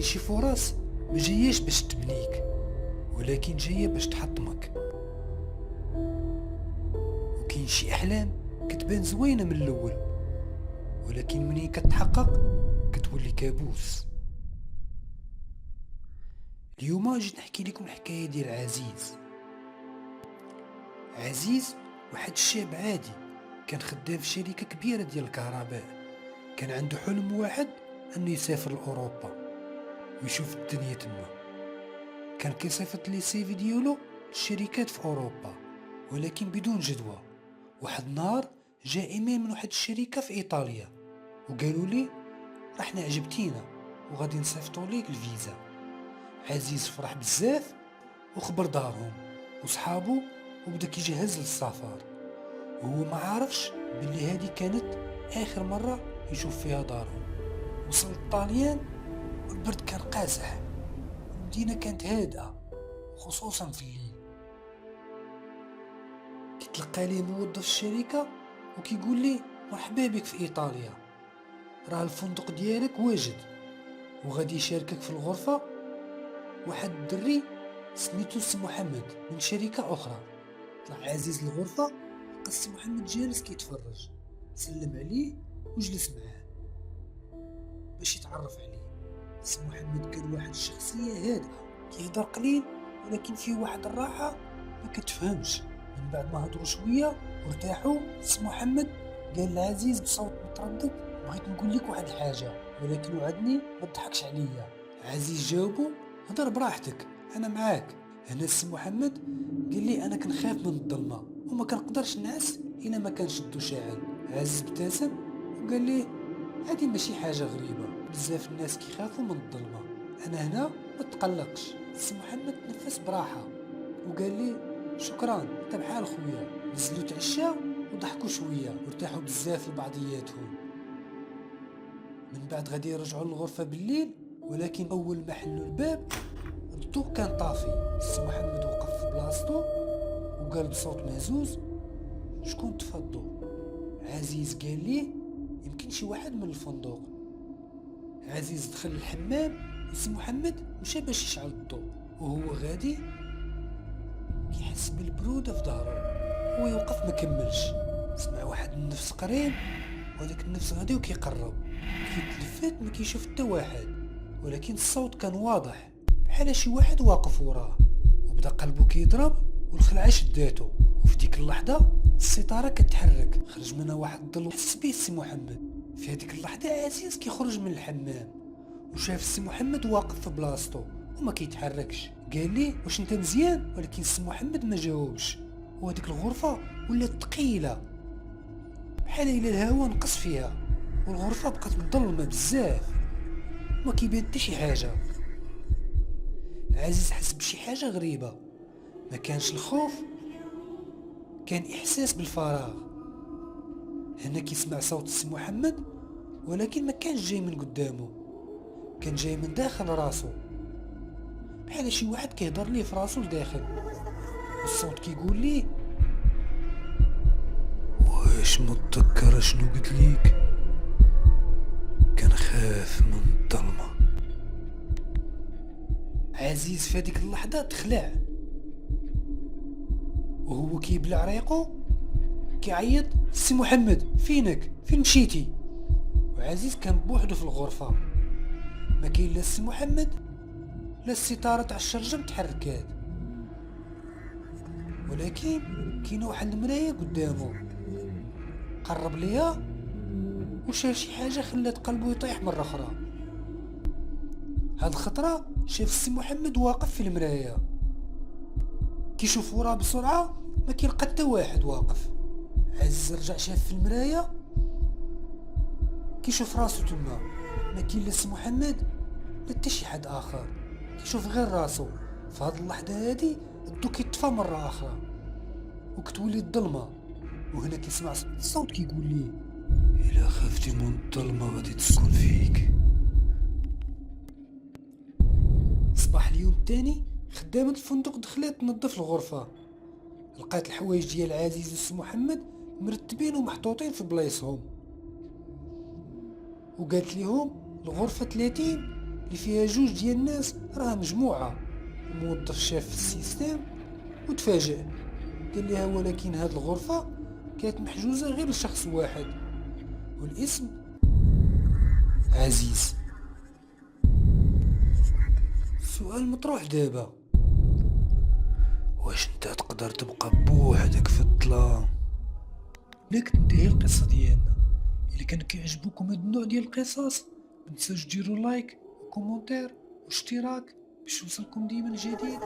شي فرص ما جاياش باش تبنيك، ولكن جاية باش تحطمك. وكاين شي احلام كتبان زوينة من الاول، ولكن منين كتحقق كتولي كابوس. اليوم جيت نحكي لكم الحكاية ديال عزيز. عزيز واحد الشاب عادي كان خدام في شركة كبيرة ديال الكهرباء. كان عنده حلم واحد انه يسافر لأوروبا ويشوف الدنيا تما. كان كيصيفط لي سيفي ديالو للشركات في اوروبا، ولكن بدون جدوى. واحد النهار جاء ايميل من واحد الشركة في ايطاليا وقالوا لي راحنا عجبتينا وغادي نصيفطوا ليك الفيزا. عزيز فرح بزاف وخبر دارهم وصحابه وبدا كيجهز للسفر، وهو ما عارفش باللي هذه كانت اخر مرة يشوف فيها دارهم. وصل الطاليان والبرد كان قازح، المدينة كانت هادئة خصوصا في الليل. كيتلقى ليه موظف الشركة وكيقول ليه مرحبا بك في ايطاليا، راه الفندق ديالك واجد وغادي يشاركك في الغرفة واحد الدري سميتو سي محمد من شركة اخرى. طلع عزيز الغرفة، لقى سي محمد جالس كيتفرج، سلم عليه وجلس معاه باش يتعرف عليه. سي محمد كان واحد الشخصية هادئة كيهضر قليل ولكن فيه واحد الراحة ما كتفهمش. من بعد ما هضروا شوية وارتاحوا، سي محمد قال لعزيز بصوت متردد بغيت نقول لك واحد الحاجة ولكن وعدني ما تضحكش عليا. عزيز جاوبه هضر براحتك انا معاك. هنا سي محمد قال لي انا كنخاف من الظلمة وما كنقدرش نعس الا ما كانش الضو شاعل. عزيز ابتسم وقال لي هذه ماشي حاجة غريبة، بزاف الناس كيخافوا من الظلمة، انا هنا ما تقلقش. سي محمد تنفس براحة وقال لي شكرا انت بحال خويا. نزلوا تعشاو وضحكوا شوية وارتاحوا بزاف لبعضياتهم. من بعد غادي يرجعوا للغرفة بالليل، ولكن اول ما حلوا الباب الضوء كان طافي. سي محمد وقف في بلاصتو وقال بصوت مهزوز شكون طفى الضوء؟ عزيز قال ليه يمكن شي واحد من الفندق. عزيز دخل الحمام وسي محمد مشى باش يشعل الضوء، وهو غادي كيحس بالبرودة في ظهره. هو يوقف ما كملش، سمع واحد النفس قريب وهذاك النفس غادي وكيقرب. كيتلفت ما كيشوف حتى واحد، ولكن الصوت كان واضح بحال شي واحد واقف وراه. وبدا قلبه كيضرب والخلعة شداتو، وفي ديك اللحظة الستارة كتحرك، خرج منها واحد الظل حس بيه سي محمد. في هذيك اللحظة عزيز كيخرج من الحمام وشاف سي محمد واقف في بلاصتو وما كيتحركش. قال ليه واش انت مزيان؟ ولكن سي محمد ما جاوبش. وهذيك الغرفة ولات ثقيلة بحال الا الهواء نقص فيها، والغرفة بقات مظلمة بزاف وما كيبان حتى شي حاجة. عزيز حس بشي حاجة غريبة، ما كانش الخوف، كان احساس بالفراغ. هنا كيسمع صوت سي محمد ولكن ما كانش جاي من قدامه، كان جاي من داخل راسو، بحال شي واحد كيهضر ليه في راسو لداخل. الصوت كيقول ليه واش متذكر شنو قلت ليك؟ كنخاف من الظلمة. عزيز في هذيك اللحظة تخلع وهو كيبلع ريقو كيعيط سي محمد فينك؟ فين مشيتي؟ وعزيز كان بوحدو في الغرفة، ما كاين لا سي محمد لا الستارة تاع الشرجة متحركات، ولكن كاينه واحد المراية قدامه. قرب ليها وشاف شي حاجة خلات قلبه يطيح مرة أخرى. هاد الخطرة شاف سي محمد واقف في المراية، كيشوف وراه بسرعة ما كيلقى حتى واحد واقف. عزيز رجع شاف في المراية كيشوف راسو تما، ما كاين لا سي محمد لا حتى شي حد اخر، كيشوف غير راسو. في هاد اللحظة هادي الضو كيطفى مرة اخرى وكتولي الظلمة، وهنا كيسمع الصوت كيقول ليه الا خفتي من الظلمة غادي تسكن فيك. صباح اليوم الثاني خدامة الفندق دخلت تنظف الغرفة، لقات الحوايج ديال عزيز وسي محمد مرتبين ومحطوطين في بلايصهم، وقالت لهم الغرفة 30 اللي فيها جوج ديال الناس راه مجموعة. موظف شاف في السيستم وتفاجئ، قال لها ولكن هاد الغرفة كانت محجوزة غير لشخص واحد، والاسم عزيز. السؤال مطروح دابا، واش انت تقدر تبقى بوحدك في الظلام؟ لك تنتهي القصة ديالنا. الا كان كيعجبكم هاد النوع ديال القصص متنساوش ديروا لايك وكومنتير واشتراك باش يوصلكم ديما الجديد.